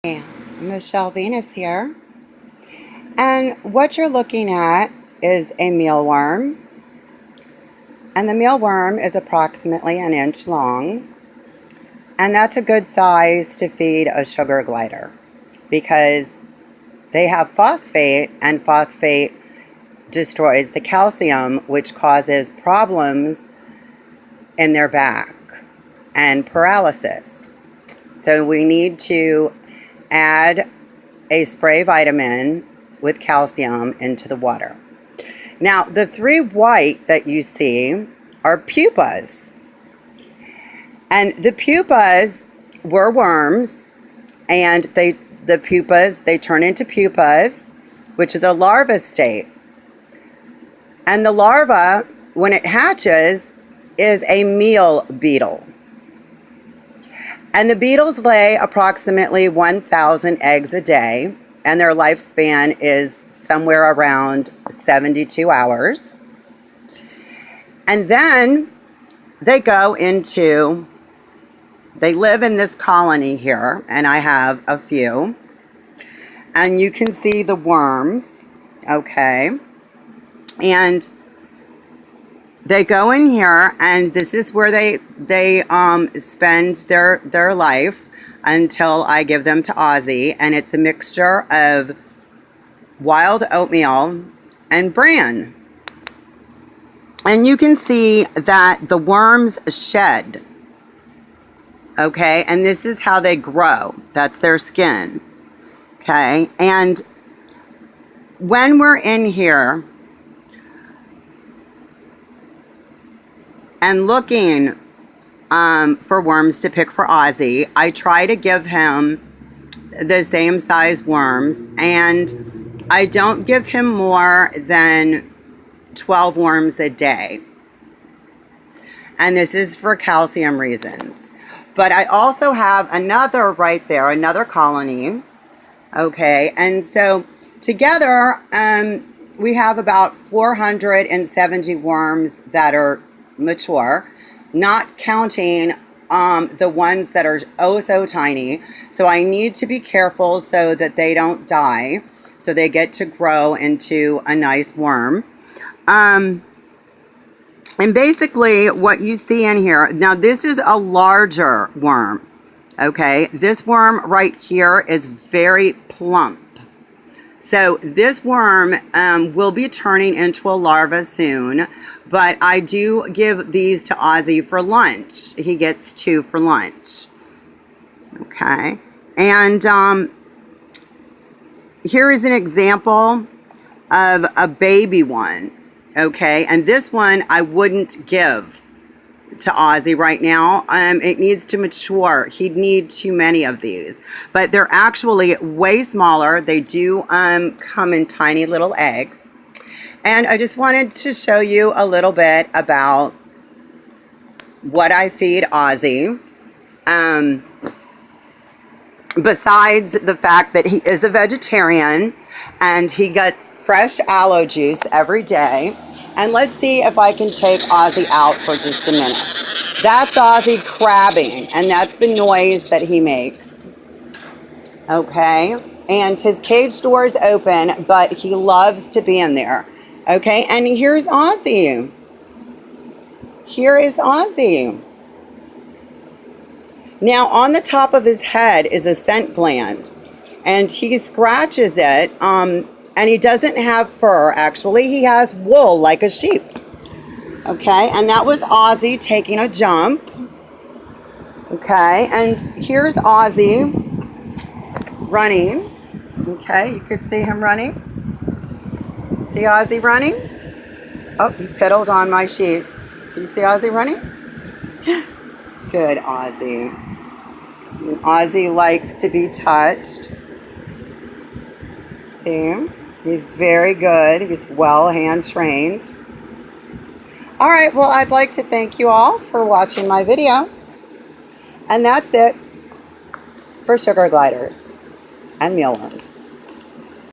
Hey, Michelle Venus here, and what you're looking at is a mealworm, and the mealworm is approximately an inch long, and that's a good size to feed a sugar glider because they have phosphate, and phosphate destroys the calcium, which causes problems in their back and paralysis. So we need to add a spray vitamin with calcium into the water. Now, the three white that you see are pupas. And the pupas were worms, and the pupas, they turn into pupas, which is a larva state. And the larva, when it hatches, is a meal beetle. And the beetles lay approximately 1,000 eggs a day, and their lifespan is somewhere around 72 hours. And then they live in this colony here, and I have a few. And you can see the worms, okay? And they go in here, and this is where they spend their life until I give them to Ozzy, and it's a mixture of wild oatmeal and bran. And you can see that the worms shed, okay? And this is how they grow. That's their skin, okay? And when we're in here and looking for worms to pick for Ozzy, I try to give him the same size worms, and I don't give him more than 12 worms a day. And this is for calcium reasons. But I also have another right there, another colony, okay? And so together, we have about 470 worms that are mature, not counting the ones that are oh so tiny. So I need to be careful so that they don't die, so they get to grow into a nice worm. And basically what you see in here, now this is a larger worm, okay? This worm right here is very plump. So this worm will be turning into a larva soon, but I do give these to Ozzy for lunch. He gets 2 for lunch. Okay. And here is an example of a baby one. Okay. And this one I wouldn't give to Ozzy right now. It needs to mature. He'd need too many of these, but they're actually way smaller. They do come in tiny little eggs. And I just wanted to show you a little bit about what I feed Ozzy. Besides the fact that he is a vegetarian and he gets fresh aloe juice every day. And let's see if I can take Ozzy out for just a minute. That's Ozzy crabbing, and that's the noise that he makes. Okay? And his cage door is open, but he loves to be in there. Okay? And here's Ozzy. Here is Ozzy. Now, on the top of his head is a scent gland, and he scratches it, and he doesn't have fur, actually. He has wool like a sheep. Okay, and that was Ozzy taking a jump. Okay, and here's Ozzy running. Okay, you could see him running. See Ozzy running? Oh, he piddled on my sheets. Can you see Ozzy running? Good, Ozzy. And Ozzy likes to be touched. See? He's very good. He's well hand trained. All right, well, I'd like to thank you all for watching my video. And that's it for sugar gliders and mealworms.